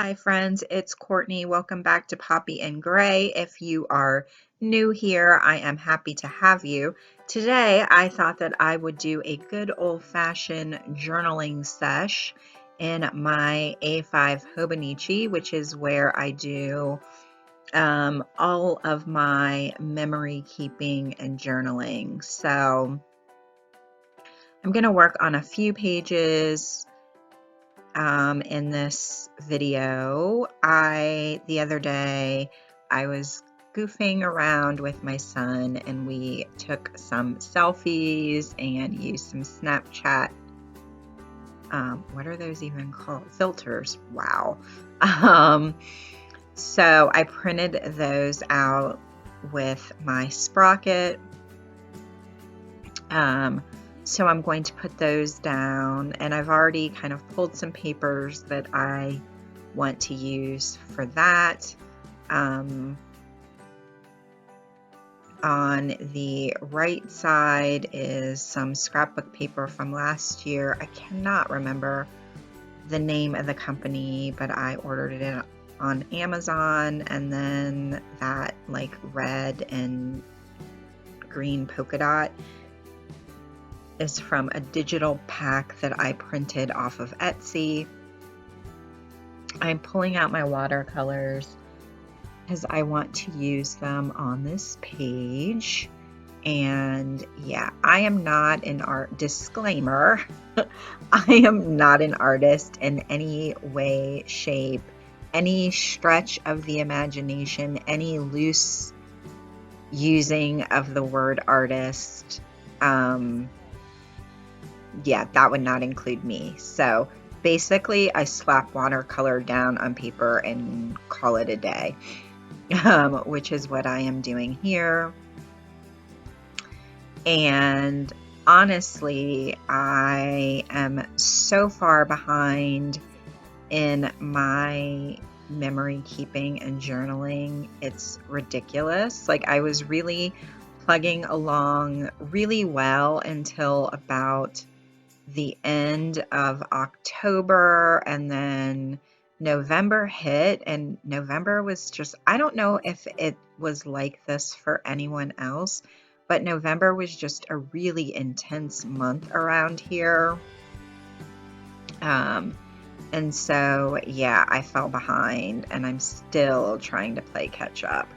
Hi friends, it's Courtney. Welcome back to Poppy and Gray. If you are new here, I am happy to have you. Today, I thought that I would do a good old-fashioned journaling sesh in my A5 Hobonichi, which is where I do all of my memory keeping and journaling. So I'm going to work on a few pages in this video. The other day I was goofing around with my son and we took some selfies and used some Snapchat, what are those even called? Filters. Wow. So I printed those out with my sprocket. So I'm going to put those down, and I've already kind of pulled some papers that I want to use for that. On the right side is some scrapbook paper from last year. I cannot remember the name of the company, but I ordered it on Amazon, and then that like red and green polka dot is from a digital pack that I printed off of Etsy. I'm pulling out my watercolors because I want to use them on this page. And yeah, I am not an disclaimer, I am not an artist in any way, shape, any stretch of the imagination, any loose using of the word artist. Yeah, that would not include me. So basically I slap watercolor down on paper and call it a day, which is what I am doing here. And honestly, I am so far behind in my memory keeping and journaling. It's ridiculous. Like, I was really plugging along really well until about the end of October, and then November hit, and November was just, I don't know if it was like this for anyone else, but November was just a really intense month around here. And so, yeah, I fell behind, and I'm still trying to play catch up.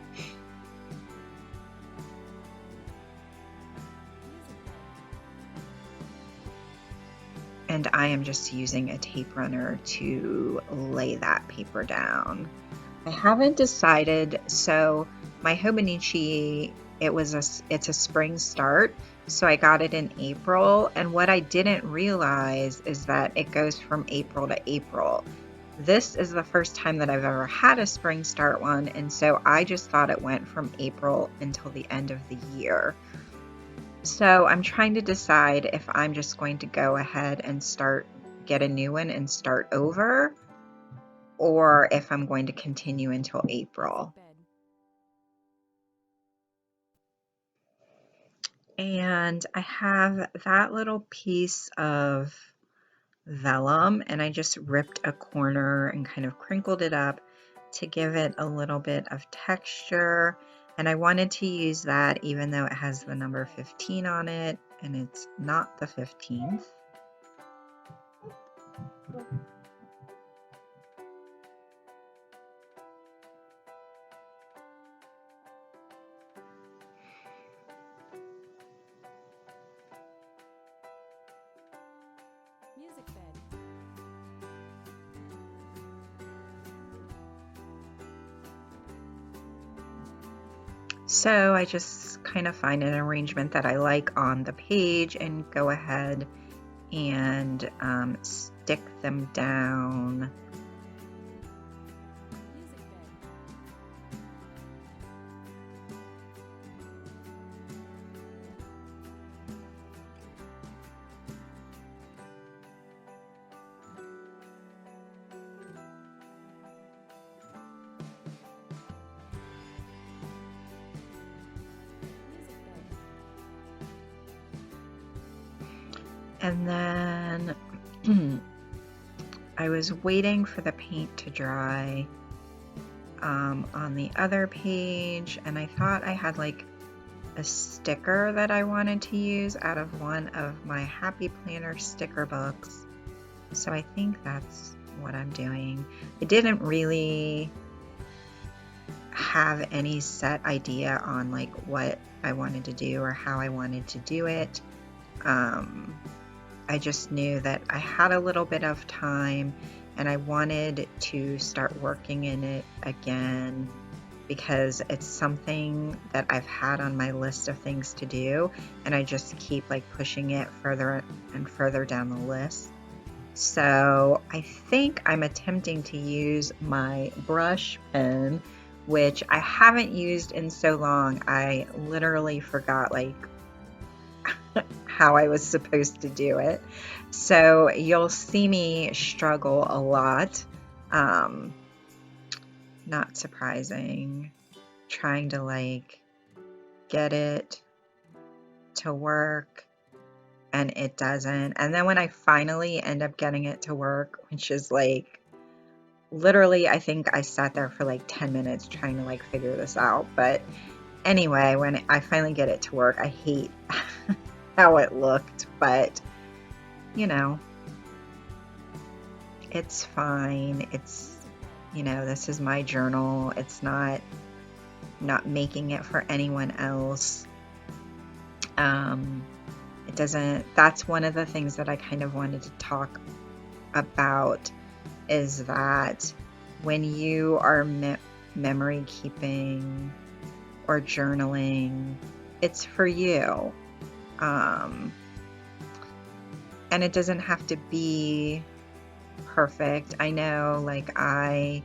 And I am just using a tape runner to lay that paper down. I haven't decided. So my Hobonichi, it's a spring start, so I got it in April, and what I didn't realize is that it goes from April to April. This is the first time that I've ever had a spring start one, and so I just thought it went from April until the end of the year. So I'm trying to decide if I'm just going to go ahead and get a new one and start over, or if I'm going to continue until April. And I have that little piece of vellum, and I just ripped a corner and kind of crinkled it up to give it a little bit of texture. And I wanted to use that even though it has the number 15 on it, and it's not the 15th. Music bed. So I just kind of find an arrangement that I like on the page and go ahead and stick them down. And then I was waiting for the paint to dry on the other page, and I thought I had like a sticker that I wanted to use out of one of my Happy Planner sticker books. So I think that's what I'm doing. I didn't really have any set idea on like what I wanted to do or how I wanted to do it. I just knew that I had a little bit of time and I wanted to start working in it again because it's something that I've had on my list of things to do, and I just keep like pushing it further and further down the list. So I think I'm attempting to use my brush pen, which I haven't used in so long. I literally forgot like how I was supposed to do it. So you'll see me struggle a lot. Not surprising. Trying to like get it to work and it doesn't. And then when I finally end up getting it to work, which is like literally, I think I sat there for like 10 minutes trying to like figure this out. But anyway, when I finally get it to work, I hate how it looked, but you know, it's fine. It's, you know, this is my journal. It's not making it for anyone else. It doesn't, that's one of the things that I kind of wanted to talk about, is that when you are memory keeping or journaling, it's for you. And it doesn't have to be perfect. I know, like, I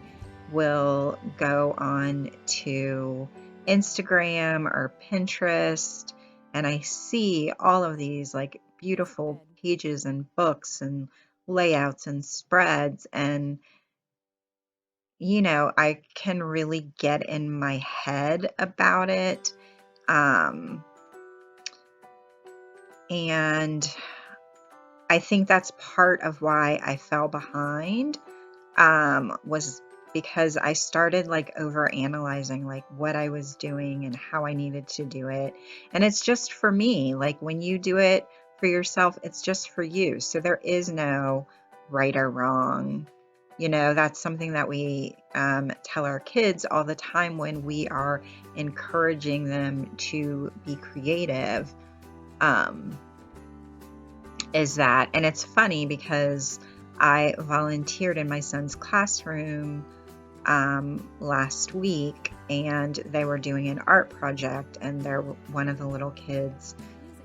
will go on to Instagram or Pinterest and I see all of these like beautiful pages and books and layouts and spreads, and you know, I can really get in my head about it. And I think that's part of why I fell behind, was because I started like over analyzing like what I was doing and how I needed to do it. And it's just for me. Like when you do it for yourself, it's just for you. So there is no right or wrong. You know, that's something that we tell our kids all the time when we are encouraging them to be creative. Is that, and it's funny because I volunteered in my son's classroom last week, and they were doing an art project, and one of the little kids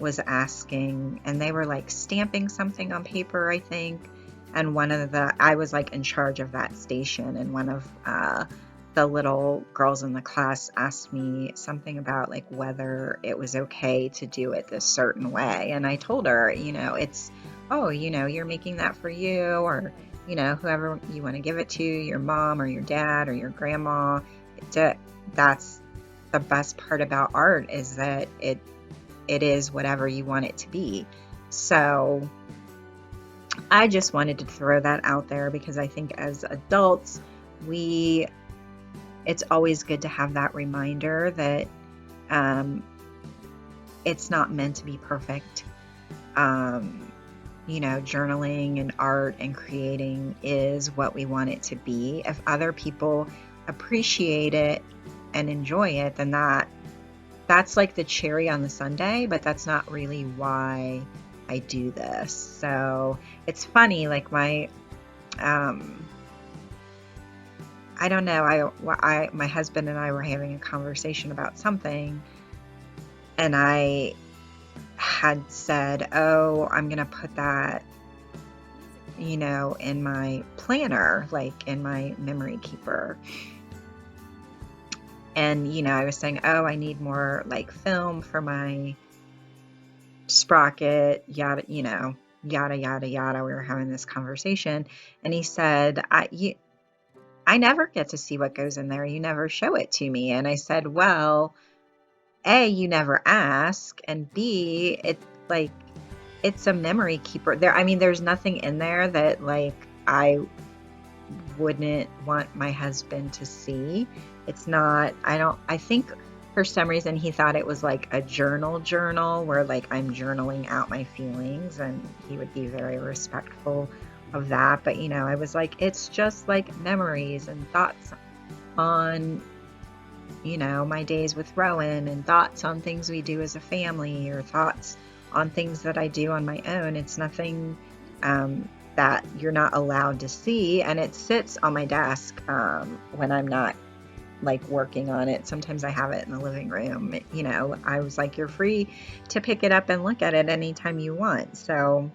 was asking, and they were like stamping something on paper, I think, and I was like in charge of that station, and one of the little girls in the class asked me something about like whether it was okay to do it this certain way. And I told her, you know, you're making that for you, or, you know, whoever you want to give it to, your mom or your dad or your grandma. That's the best part about art, is that it is whatever you want it to be. So I just wanted to throw that out there because I think as adults, it's always good to have that reminder that it's not meant to be perfect. You know, journaling and art and creating is what we want it to be. If other people appreciate it and enjoy it, then that's like the cherry on the sundae, but that's not really why I do this. So it's funny, like my I don't know, my husband and I were having a conversation about something, and I had said, oh, I'm gonna put that, you know, in my planner, like in my memory keeper. And, you know, I was saying, oh, I need more like film for my sprocket, yada, you know, yada, yada, yada. We were having this conversation, and he said, I never get to see what goes in there. You never show it to me. And I said, well, A, you never ask, and B, it's a memory keeper. There's nothing in there that like I wouldn't want my husband to see. It's not, I think for some reason he thought it was like a journal where like I'm journaling out my feelings, and he would be very respectful of that. But I was like, it's just like memories and thoughts on, my days with Rowan, and thoughts on things we do as a family, or thoughts on things that I do on my own. It's nothing that you're not allowed to see, and it sits on my desk when I'm not like working on it. Sometimes I have it in the living room. I was like, you're free to pick it up and look at it anytime you want. So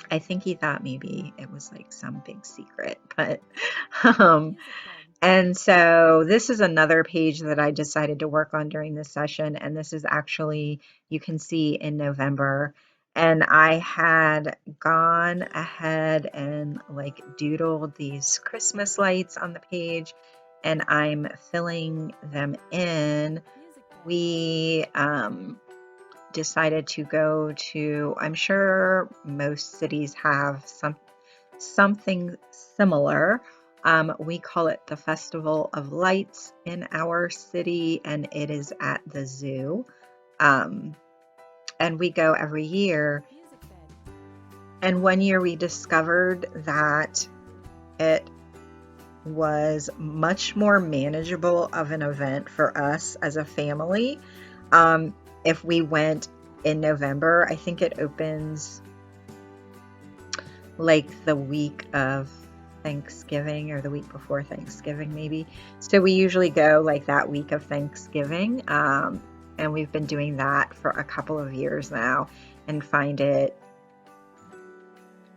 I think he thought maybe it was like some big secret, but and so this is another page that I decided to work on during this session. And this is actually, you can see in November. And I had gone ahead and like doodled these Christmas lights on the page, and I'm filling them in. We decided to go to, I'm sure most cities have something similar. We call it the Festival of Lights in our city, and it is at the zoo. And we go every year. And one year we discovered that it was much more manageable of an event for us as a family. If we went in November, I think it opens like the week of Thanksgiving or the week before Thanksgiving, maybe. So we usually go like that week of Thanksgiving. And we've been doing that for a couple of years now, and find it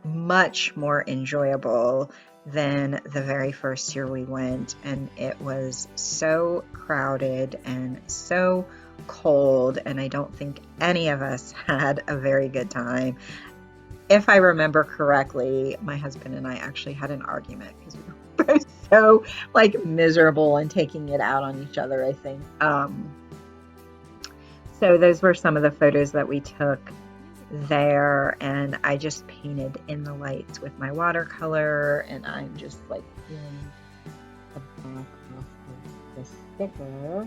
much more enjoyable than the very first year we went. And it was so crowded and so cold, and I don't think any of us had a very good time. If I remember correctly, my husband and I actually had an argument because we were both so like miserable and taking it out on each other, I think. So those were some of the photos that we took there, and I just painted in the lights with my watercolor, and I'm just like peeling the back off of the sticker.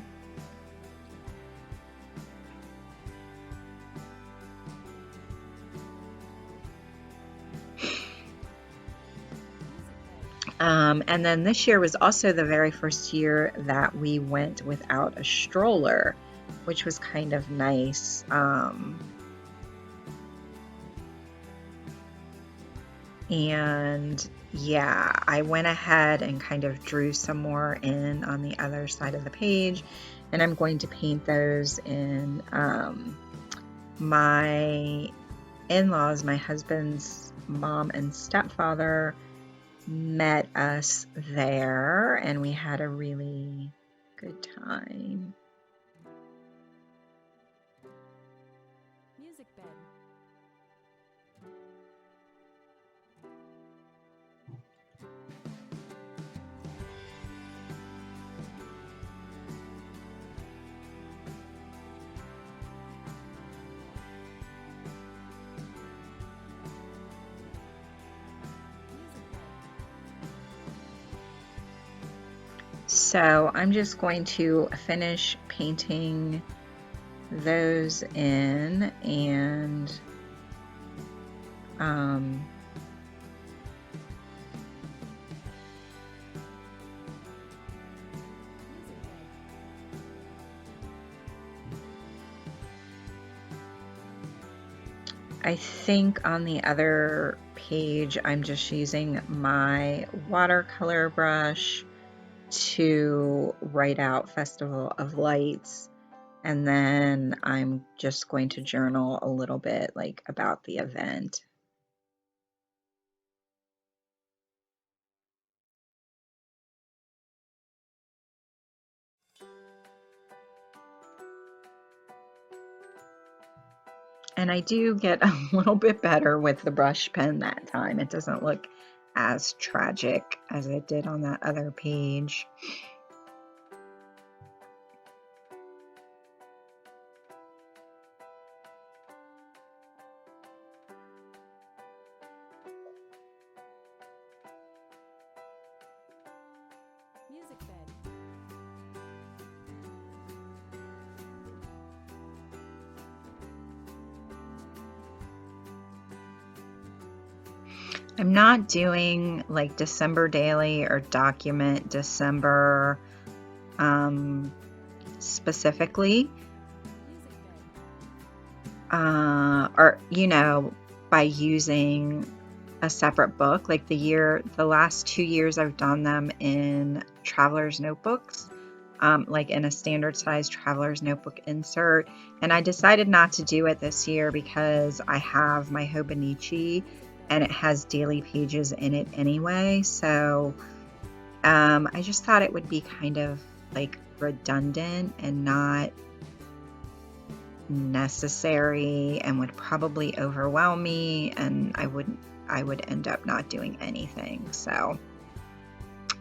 And then this year was also the very first year that we went without a stroller, which was kind of nice. And yeah, I went ahead and kind of drew some more in on the other side of the page, and I'm going to paint those in. My in-laws, my husband's mom and stepfather, met us there, and we had a really good time. Music bed. So I'm just going to finish painting those in, and I think on the other page, I'm just using my watercolor brush to write out Festival of Lights. And then I'm just going to journal a little bit like about the event. And I do get a little bit better with the brush pen that time. It doesn't look as tragic as it did on that other page. I'm not doing like December daily or document December specifically, or by using a separate book. Like the last 2 years I've done them in traveler's notebooks, like in a standard size traveler's notebook insert. And I decided not to do it this year because I have my Hobonichi and it has daily pages in it anyway. So I just thought it would be kind of like redundant and not necessary and would probably overwhelm me, and I would end up not doing anything. So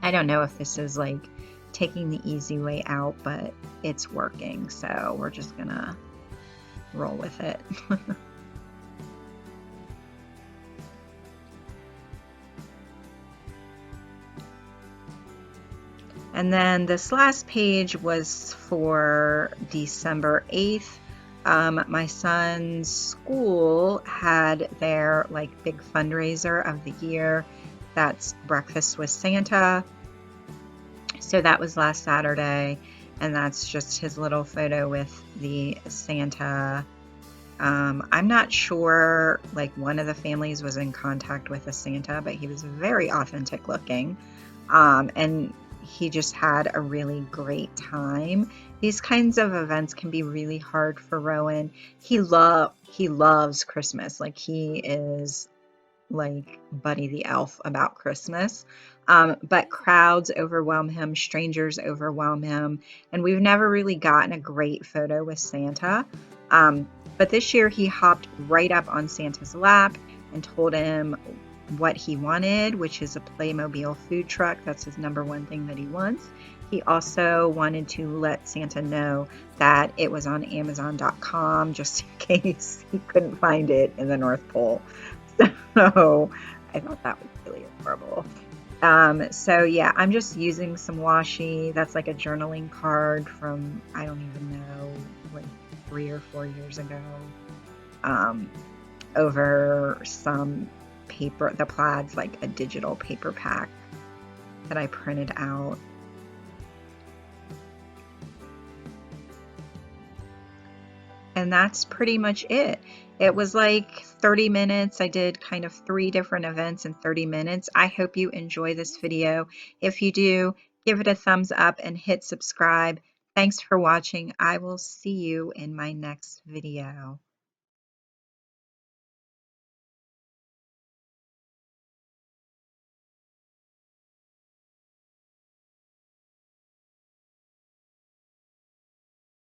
I don't know if this is like taking the easy way out, but it's working, so we're just gonna roll with it. And then this last page was for December 8th. My son's school had their like big fundraiser of the year. That's Breakfast with Santa. So that was last Saturday, and that's just his little photo with the Santa. I'm not sure, like one of the families was in contact with a Santa, but he was very authentic looking. And he just had a really great time. These kinds of events can be really hard for Rowan. He loves Christmas. Like he is like Buddy the Elf about Christmas. But crowds overwhelm him, strangers overwhelm him, and we've never really gotten a great photo with Santa. But this year he hopped right up on Santa's lap and told him what he wanted, which is a Playmobil food truck. That's his #1 thing that he wants. He also wanted to let Santa know that it was on Amazon.com just in case he couldn't find it in the North Pole. So I thought that was really adorable. So yeah, I'm just using some washi. That's like a journaling card from, I don't even know, like 3 or 4 years ago, over some paper. The plaid's like a digital paper pack that I printed out. And that's pretty much it. It was like 30 minutes. I did kind of 3 different events in 30 minutes. I hope you enjoy this video. If you do, give it a thumbs up and hit subscribe. Thanks for watching. I will see you in my next video.